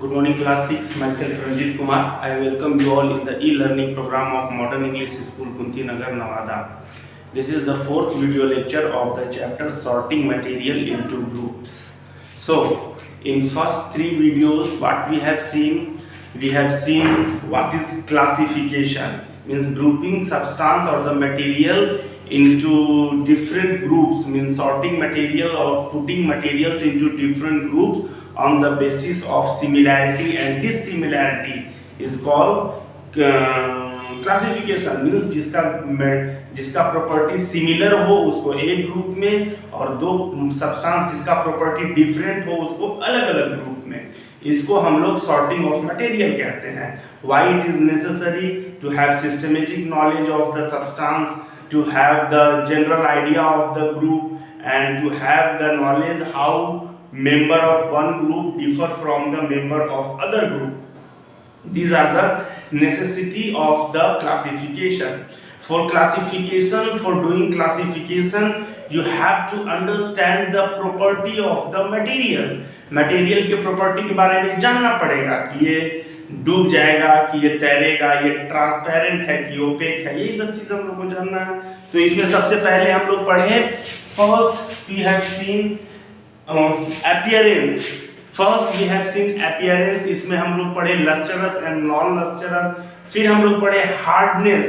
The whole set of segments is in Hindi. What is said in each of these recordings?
Good morning, class 6. Myself Ranjit Kumar. I welcome you all in the e-learning program of Modern English School, Kunti Nagar, Nevada. This is the fourth video lecture of the chapter Sorting Material into Groups. So, in first three videos, what we have seen what is classification, means grouping substance or the material into different groups, means sorting material or putting materials into different groups on the basis of similarity and dissimilarity is called classification, means जिसका प्रॉपर्टी सिमिलर हो उसको एक ग्रुप में और दो सब्सटेंस जिसका प्रॉपर्टी डिफरेंट हो उसको अलग अलग ग्रुप में, इसको हम लोग सॉर्टिंग ऑफ मटेरियल कहते हैं. Why it is necessary to have systematic knowledge of the substance, to have the general idea of the group and to have the knowledge how member of one group differ from the member of other group. These are the necessity of the classification. For classification, for doing classification, you have to understand the property of the material. Material के property के बारे में जानना पड़ेगा कि ये डूब जाएगा, कि ये तैरेगा, ये ट्रांसपेरेंट है कि ओपेक है, यही सब चीज हम लोग को जानना है. तो इसमें सबसे पहले हम लोग पढ़े, first we have seen appearance. First we have seen appearance. इसमें हम लोग पढ़े lustrous and non lustrous. फिर हम लोग पढ़े hardness.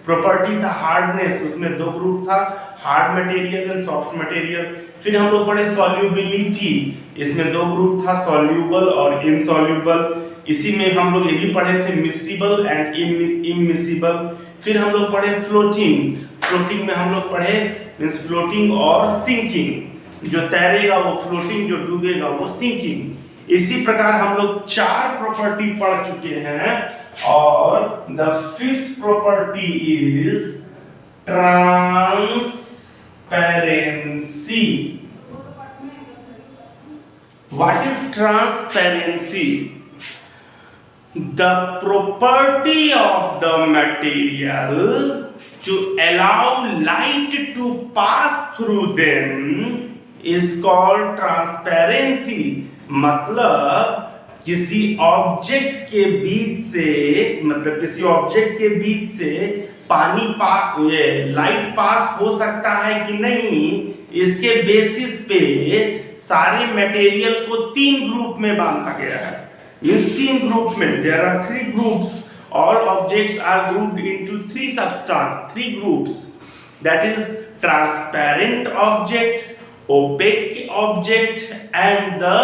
प्रॉपर्टी था हार्डनेस, उसमें दो ग्रुप था, hard material and soft material. फिर हम लोग पढ़े सॉल्युबिलिटी, इसमें दो ग्रुप था, सॉल्युबल और इनसॉल्युबल. इसी में हम लोग ये भी पढ़े थे मिसिबल एंड इमिसिबल. फिर हम लोग पढ़े फ्लोटिंग. फ्लोटिंग में हम लोग पढ़े मींस फ्लोटिंग और सिंकिंग. जो तैरेगा वो फ्लोटिंग, जो डूबेगा वो सिंकिंग. इसी प्रकार हम लोग चार प्रॉपर्टी पढ़ चुके हैं और the fifth property is transparency. What is transparency? The property of the material to allow light to pass through them is called transparency. मतलब किसी ऑब्जेक्ट के बीच से पानी ये लाइट पास हो सकता है कि नहीं, इसके बेसिस पे सारे मटेरियल को तीन ग्रुप में बांधा गया है. इन तीन ग्रुप में there are three groups. All objects are grouped into three substances, three groups. That is transparent object, opaque object, and the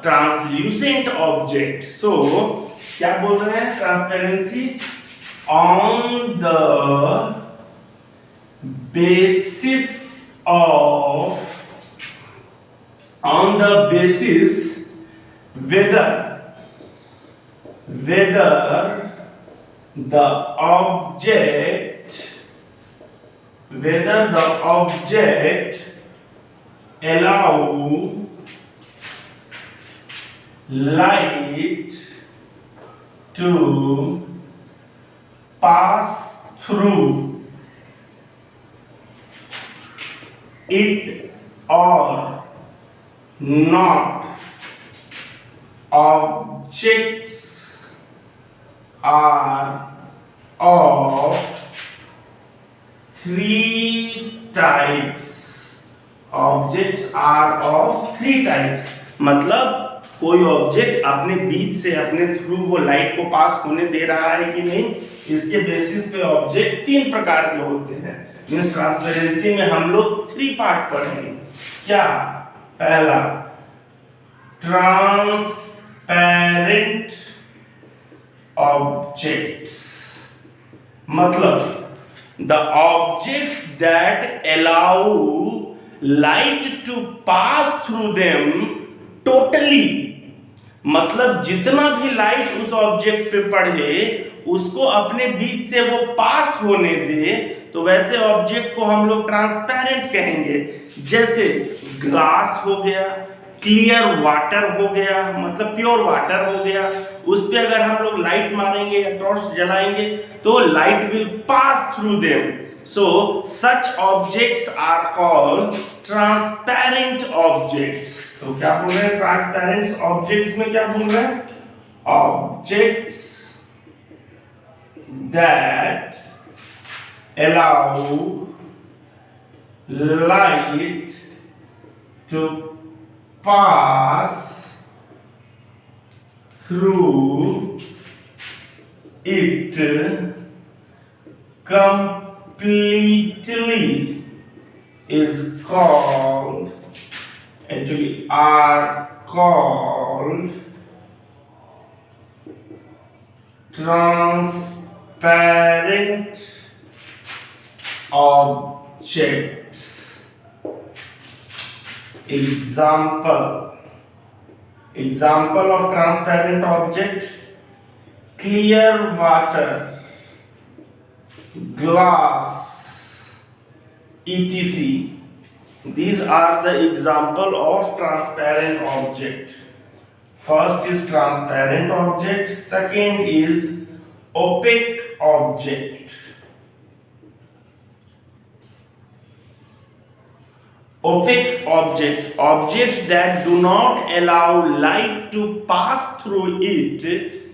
translucent object. So, क्या बोल रहे हैं? Transparency on the basis whether the object allow light to pass through it or not. Objects are of three types. Objects are of three types. मतलब कोई ऑब्जेक्ट अपने बीच से अपने थ्रू वो लाइट को पास होने दे रहा है कि नहीं, इसके बेसिस पे ऑब्जेक्ट तीन प्रकार के होते हैं. मींस ट्रांसपेरेंसी में हम लोग थ्री पार्ट पढ़ेंगे. क्या? पहला ट्रांसपेरेंट objects, मतलब the objects that allow light to pass through them totally. मतलब जितना भी लाइट उस ऑब्जेक्ट पे पड़े उसको अपने बीच से वो पास होने दे, तो वैसे ऑब्जेक्ट को हम लोग ट्रांसपेरेंट कहेंगे. जैसे ग्लास हो गया, क्लियर वाटर हो गया, मतलब प्योर वाटर हो गया. उस पे अगर हम लोग लाइट मारेंगे या टॉर्च जलाएंगे तो light will pass through them. So such objects are called transparent objects. तो क्या बोल रहे हैं? ट्रांसपेरेंट ऑब्जेक्ट्स में क्या बोल रहे हैं? objects that allow light to pass through it completely is called, actually are called, transparent objects. Example of transparent object: clear water, glass, etc. These are the example of transparent object. First is transparent object, second is opaque object. Opaque objects, objects that do not allow light to pass through it,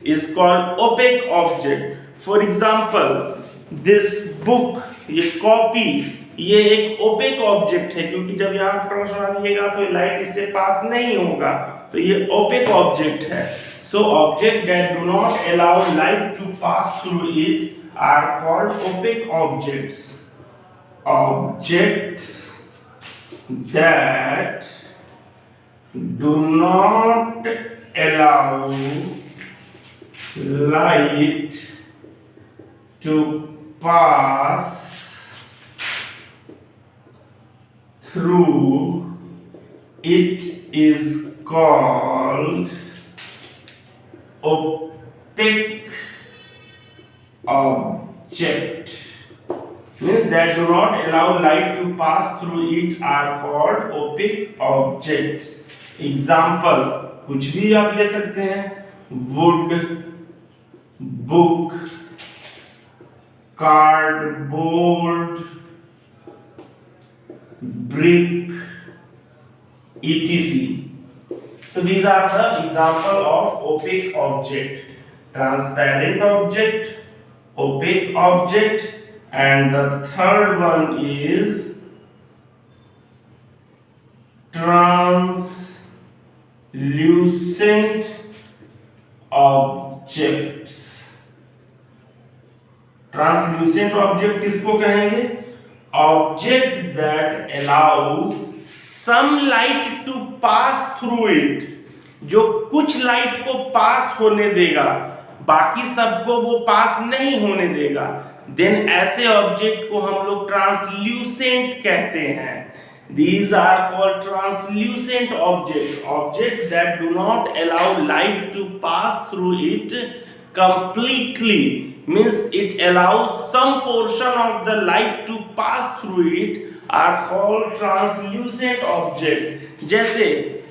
is called opaque object. For example, this book, ये कॉपी, ये एक ओपेक ऑब्जेक्ट है, क्योंकि जब यहाँ पर रोशनी आएगा तो लाइट इससे पास नहीं होगा, तो ये ओपेक ऑब्जेक्ट है. So objects that do not allow light to pass through it are called opaque objects. Objects that do not allow light to pass through it is called opaque object. Means that do not allow light to pass through it are called opaque objects. Example, कुछ भी आप ले सकते हैं: wood, book, cardboard, brick, etc. So these are the example of opaque object: transparent object, opaque object, and the third one is translucent objects. Translucent object किसको कहेंगे? Object that allow some light to pass through it, जो कुछ लाइट को पास होने देगा, बाकी सबको वो पास नहीं होने देगा, देन ऐसे ऑब्जेक्ट को हम लोग ट्रांसल्यूसेंट कहते हैं. These are called translucent objects. Objects that do not allow light to pass through it completely, means it allows some portion of the light to pass through it, are called translucent object. जैसे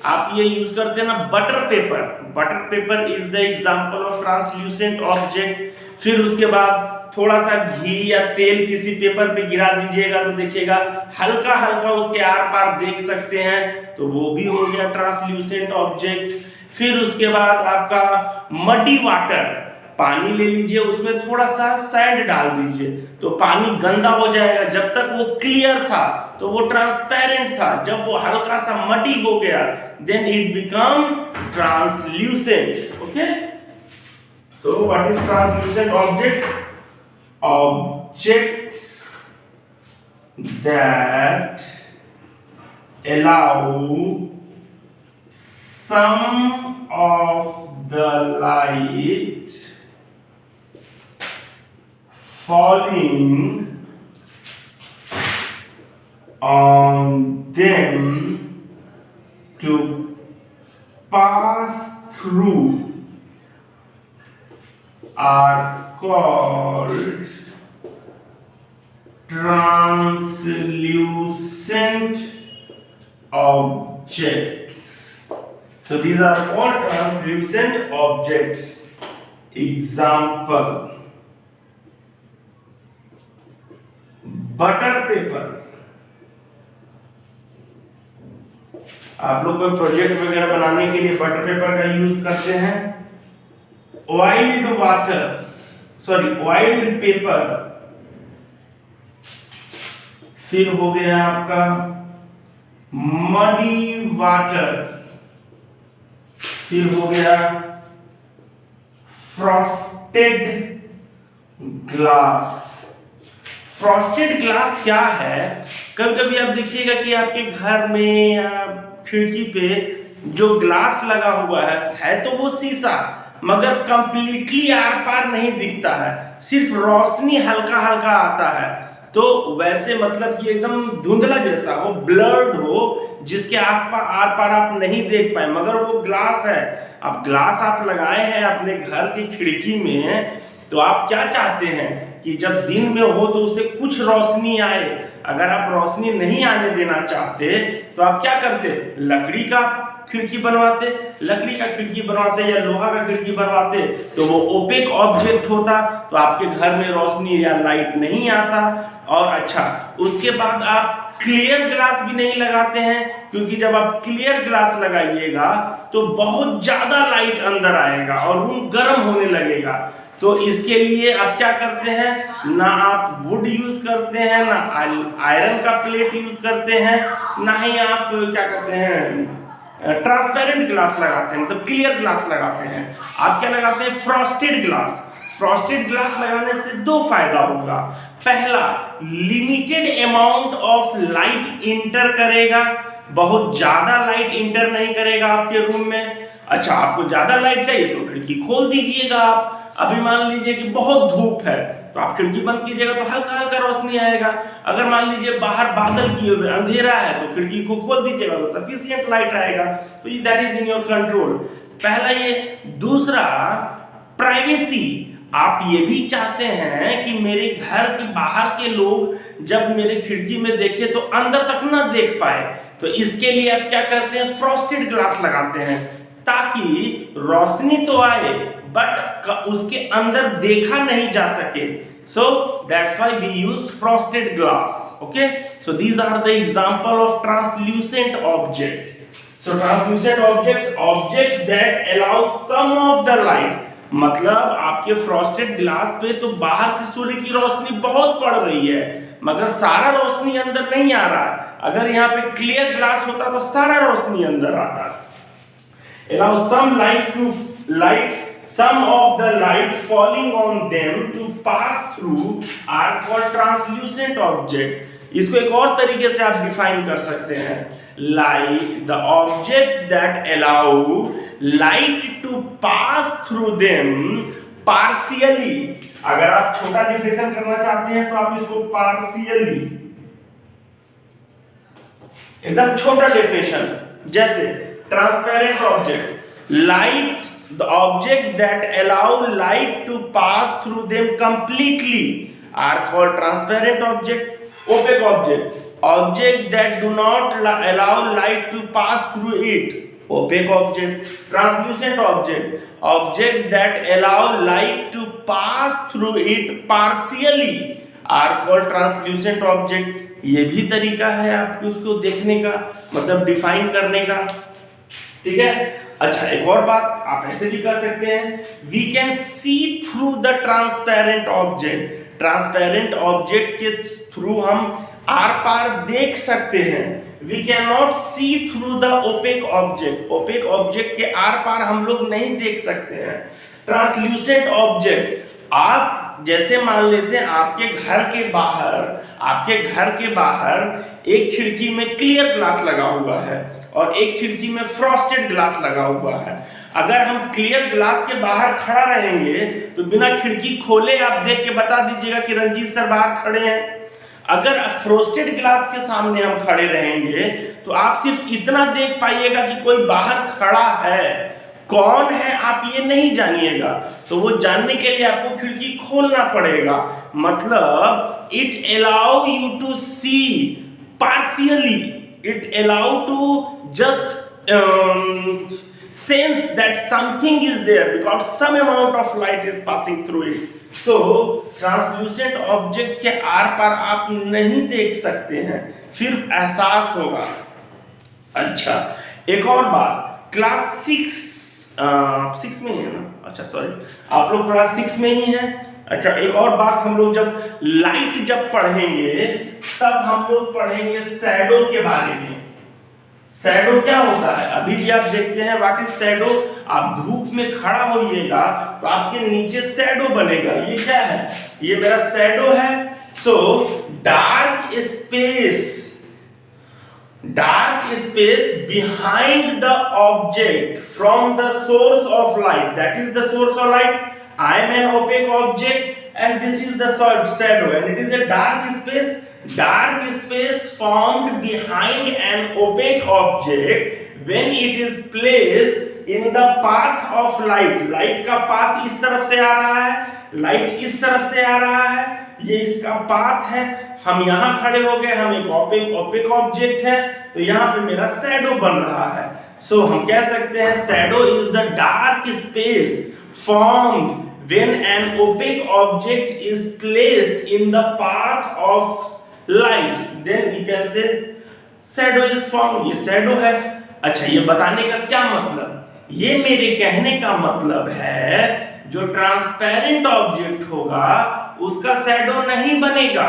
आप ये यूज करते हैं ना butter paper. Butter paper is the example of translucent object. फिर उसके बाद थोड़ा सा घी या तेल किसी पेपर पे गिरा दीजिएगा तो देखिएगा हल्का हल्का उसके आर पार देख सकते हैं, तो वो भी हो गया ट्रांसल्यूसेंट ऑब्जेक्ट. फिर उसके बाद आपका मडी वाटर, पानी ले लीजिए, उसमें थोड़ा सा सैंड डाल दीजिए तो पानी गंदा हो जाएगा. जब तक वो क्लियर था तो वो ट्रांसपेरेंट था, जब वो हल्का सा मडी हो गया then it become translucent. Okay, so what is translucent objects? Objects that allow some of the light falling on them to pass through are called translucent objects. So these are called translucent objects. Example, butter paper. आप लोग कोई प्रोजेक्ट वगैरह बनाने के लिए बटर पेपर का यूज करते हैं. Oiled water, sorry oiled paper, फिर हो गया आपका मडी वाटर, फिर हो गया फ्रॉस्टेड ग्लास। फ्रॉस्टेड ग्लास क्या है? कभी कभी आप देखिएगा कि आपके घर में या खिड़की पे जो ग्लास लगा हुआ है तो वो शीशा, मगर कंप्लीटली आर पार नहीं दिखता है, सिर्फ रोशनी हल्का हल्का आता है। तो वैसे मतलब कि एकदम धुंधला जैसा हो, ब्लर्ड हो, जिसके आसपास आर पार आप नहीं देख पाए, मगर वो ग्लास है। अब ग्लास आप लगाए हैं अपने घर की खिड़की में, तो आप क्या चाहते हैं कि जब दिन में हो तो उसे कुछ रोशनी आए। अगर आप रोशनी नहीं आने देना चाहते तो आप क्या करते? लकड़ी का खिड़की बनवाते, लकड़ी का खिड़की बनवाते या लोहा का खिड़की बनवाते, तो वो ओपेक ऑब्जेक्ट होता, तो आपके घर में रोशनी या लाइट नहीं आता। और अच्छा, उसके बाद आप क्लियर ग्लास भी नहीं लगाते हैं, क्योंकि जब आप क्लियर ग्लास लगाइएगा तो बहुत ज्यादा लाइट अंदर आएगा और रूम गर्म होने लगेगा। तो इसके लिए आप क्या करते हैं? ना आप वुड यूज करते हैं, ना आयरन का प्लेट यूज करते हैं, ना ही आप क्या करते हैं ट्रांसपेरेंट ग्लास लगाते हैं, मतलब क्लियर ग्लास लगाते हैं। आप क्या लगाते हैं? Frosted glass. फ्रॉस्टेड ग्लास लगाने से दो फायदा होगा। पहला, limited amount of light inter करेगा, बहुत ज्यादा लाइट इंटर नहीं करेगा आपके रूम में। अच्छा, आपको ज्यादा लाइट चाहिए तो खिड़की खोल दीजिएगा आप। अभी मान लीजिए कि बहुत धूप है तो आप खिड़की बंद कीजिएगा तो हल्का हल्का रोशनी आएगा। अगर मान लीजिए बाहर बादल किए हुए अंधेरा है तो खिड़की को खोल दीजिएगा तो सफिशिएंट लाइट आएगा। तो that is in your control. पहला ये। दूसरा, प्राइवेसी। आप ये भी चाहते हैं कि मेरे घर के बाहर के लोग जब मेरे खिड़की में देखे तो अंदर तक ना देख पाए, तो इसके लिए आप क्या करते हैं? फ्रॉस्टेड ग्लास लगाते हैं, ताकि रोशनी तो आए बट उसके अंदर देखा नहीं जा सके। So that's why we use frosted glass. Okay, so these are the example of translucent object. So translucent objects that allow some of the light, मतलब आपके फ्रॉस्टेड ग्लास पे तो बाहर से सूर्य की रोशनी बहुत पड़ रही है, मगर सारा रोशनी अंदर नहीं आ रहा। अगर यहाँ पे क्लियर ग्लास होता तो सारा रोशनी अंदर आता। Allow some of the light falling on them to pass through are called translucent object. इसको एक और तरीके से आप डिफाइन कर सकते हैं, like the object that allow light to pass through them partially. अगर आप छोटा डिफिनेशन करना चाहते हैं तो आप इसको partially, एकदम छोटा डेफिनेशन, जैसे transparent object, light, the object that allow light to pass through them completely are called transparent object. Opaque object, object that do not allow light to pass through it, opaque object. Translucent object, object that allow light to pass through it partially are called translucent object. ये भी तरीका है आपके उसको देखने का, मतलब डिफाइन करने का, ठीक है। अच्छा, एक और बात आप ऐसे भी कर सकते हैं, we can see through the transparent object. Transparent object के थ्रू हम आर पार देख सकते हैं। We can not see through the opaque object. Opaque object के आर पार हम लोग नहीं देख सकते हैं। ट्रांसल्यूसेंट ऑब्जेक्ट, आप जैसे मान लेते हैं आपके घर के बाहर एक खिड़की में क्लियर ग्लास लगा हुआ है और एक खिड़की में फ्रॉस्टेड ग्लास लगा हुआ है। अगर हम क्लियर ग्लास के बाहर खड़ा रहेंगे तो बिना खिड़की खोले आप देख के बता दीजिएगा कि रंजीत सर बाहर खड़े हैं। अगर फ्रॉस्टेड ग्लास के सामने हम खड़े रहेंगे तो आप सिर्फ इतना देख पाइएगा कि कोई बाहर खड़ा है, कौन है आप ये नहीं जानिएगा। तो वो जानने के लिए आपको खिड़की खोलना पड़ेगा। मतलब it allow you to see partially, it allow to just sense that something is there because some amount of light is passing through it. So translucent object के आर पार आप नहीं देख सकते हैं, फिर एहसास होगा। अच्छा, एक और बात, क्लास 6 आप 6 में ही है ना? अच्छा सॉरी, आप लोग क्लास 6 में ही हैं। अच्छा, एक और बात, हम लोग जब लाइट जब पढ़ेंगे तब हम लोग पढ़ेंगे शैडो के बारे में। शैडो क्या होता है अभी भी आप देखते हैं, व्हाट इज शैडो। आप धूप में खड़ा होइएगा तो आपके नीचे शैडो बनेगा। ये क्या है? ये मेरा शैडो है। So dark space behind the object from the source of light, that is the source of light. I am an opaque object and this is the shadow, and it is a dark space formed behind an opaque object when it is placed in the path of light. Light का पाथ इस तरफ से आ रहा है, लाइट इस तरफ से आ रहा है, ये इसका पाथ है। हम यहाँ खड़े हो गए, हम एक ओपेक ऑब्जेक्ट है, तो यहाँ पे मेरा शैडो बन रहा है। सो हम कह सकते हैं shadow is the dark space formed when an opaque object is placed in the path of light, then we can say shadow is formed। ये शैडो है। अच्छा, ये बताने का क्या मतलब? ये मेरे कहने का मतलब है जो ट्रांसपेरेंट ऑब्जेक्ट होगा उसका शैडो नहीं बनेगा।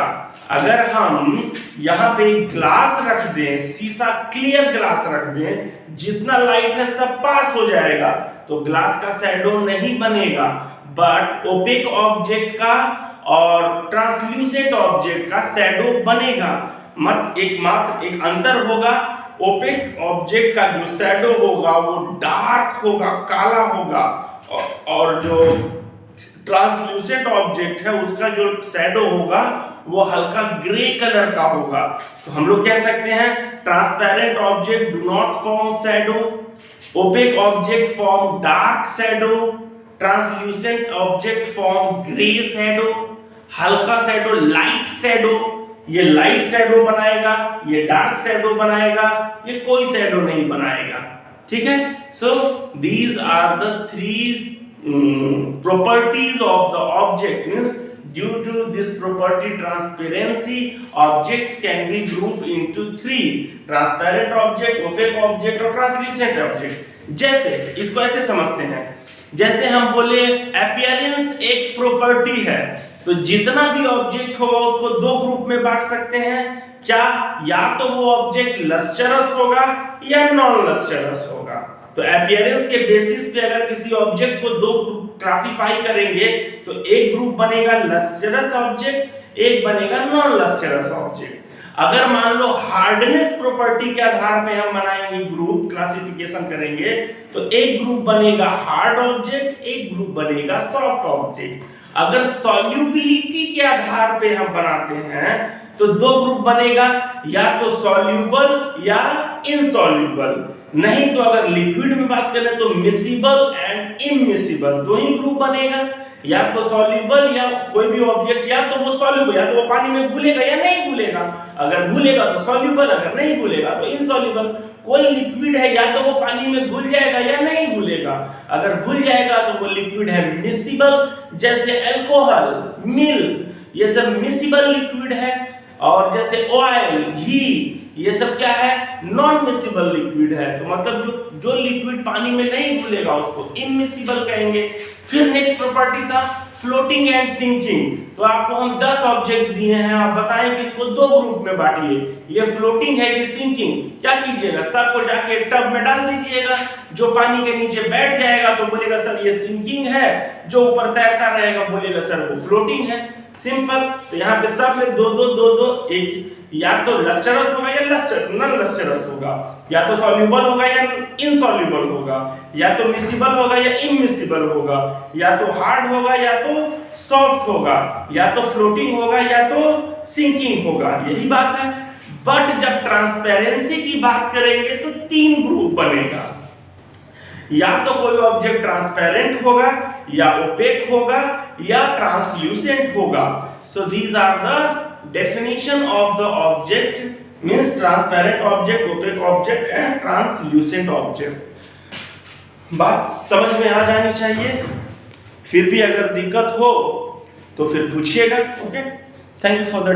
अगर हम यहाँ पे ग्लास रख दें, शीशा क्लियर ग्लास रख दें, जितना लाइट है सब पास हो जाएगा, तो ग्लास का शैडो नहीं बनेगा। बट ओपेक ऑब्जेक्ट का और ट्रांसल्यूसेंट ऑब्जेक्ट का शैडो बनेगा। मात्र एक अंतर होगा, ओपेक ऑब्जेक्ट का जो शैडो होगा वो डार्क होगा, काला होगा, और जो ट्रांसल्यूसेंट ऑब्जेक्ट है उसका जो शैडो होगा वो हल्का ग्रे कलर का होगा। तो हम लोग कह सकते हैं transparent object do not form shadow, opaque object form dark shadow, translucent object form grey shadow, हल्का शैडो लाइट शैडो। ये लाइट शैडो बनाएगा, ये डार्क शैडो बनाएगा, ये कोई शैडो नहीं बनाएगा। ठीक है। So these are the 3 properties of the object। means due to this property transparency, objects can be grouped into 3: transparent object, opaque object और translucent object। जैसे इसको ऐसे समझते हैं, जैसे हम बोले अपीयरेंस एक प्रॉपर्टी है, तो जितना भी ऑब्जेक्ट होगा उसको 2 ग्रुप में बांट सकते हैं। क्या? या तो वो ऑब्जेक्ट लस्टरस होगा या नॉन लस्टरस होगा। तो अपीयरेंस के बेसिस पे अगर किसी ऑब्जेक्ट को 2 ग्रुप क्लासिफाई करेंगे तो एक ग्रुप बनेगा लस्टरस ऑब्जेक्ट, एक बनेगा नॉन लस्टरस ऑब्जेक्ट। अगर मान लो हार्डनेस प्रॉपर्टी के आधार पे हम बनाएंगे ग्रुप क्लासिफिकेशन करेंगे, तो एक ग्रुप बनेगा हार्ड ऑब्जेक्ट, एक ग्रुप बनेगा सॉफ्ट ऑब्जेक्ट। अगर सॉल्युबिलिटी के आधार पे हम बनाते हैं तो 2 ग्रुप बनेगा, या तो सॉल्युबल या इनसॉल्युबल। नहीं तो अगर लिक्विड में बात करें तो miscible and immiscible, 2 he group बनेगा। या तो सॉल्युबल या कोई भी ऑब्जेक्ट, या तो वो सॉल्युबल, या तो वो पानी में घुलेगा या नहीं घुलेगा। अगर घुलेगा तो सॉल्युबल, अगर नहीं घुलेगा तो इनसॉल्युबल। कोई लिक्विड है, या तो वो पानी में घुल जाएगा या नहीं घुलेगा। अगर घुल जाएगा तो वो लिक्विड है मिसिबल, जैसे अल्कोहल, मिल्क, ये सब मिसिबल लिक्विड है। और जैसे ऑयल, घी, ये सब क्या है? नॉन मिसिबल लिक्विड है। तो मतलब जो लिक्विड पानी में नहीं घुलेगा उसको इमिसिबल कहेंगे। फिर नेक्स्ट प्रॉपर्टी था फ्लोटिंग एंड सिंकिंग। तो आपको हम 10 ऑब्जेक्ट दिए हैं, आप बताएं कि इसको 2 ग्रुप में बांटिए, ये फ्लोटिंग है कि सिंकिंग। क्या कीजिएगा? सबको जाके टब में डाल दीजिएगा। जो पानी के नीचे बैठ जाएगा तो बोलेगा सर ये सिंकिंग है, जो ऊपर तैरता रहेगा बोलेगा सर वो फ्लोटिंग है। सिंपल। तो यहाँ पे सब में 2-2-2-2 एक, या तो लस्टरस होगा या नॉन लस्टरस होगा, या तो सॉल्युबल होगा या इनसॉल्युबल होगा, या तो मिसिबल होगा या इमिसिबल होगा, या तो हार्ड होगा या तो सॉफ्ट होगा, या तो फ्लोटिंग होगा या तो सिंकिंग होगा। यही बात है। बट जब ट्रांसपेरेंसी की बात करेंगे तो 3 ग्रुप बनेगा। या तो कोई ऑब्जेक्ट ट्रांसपेरेंट होगा, या ओपेक होगा, या ट्रांसल्यूसेंट होगा। So these are the definition of the object, means transparent object, opaque object and translucent object। बात समझ में आ जानी चाहिए। फिर भी अगर दिक्कत हो तो फिर पूछिएगा। Okay, thank you for the day.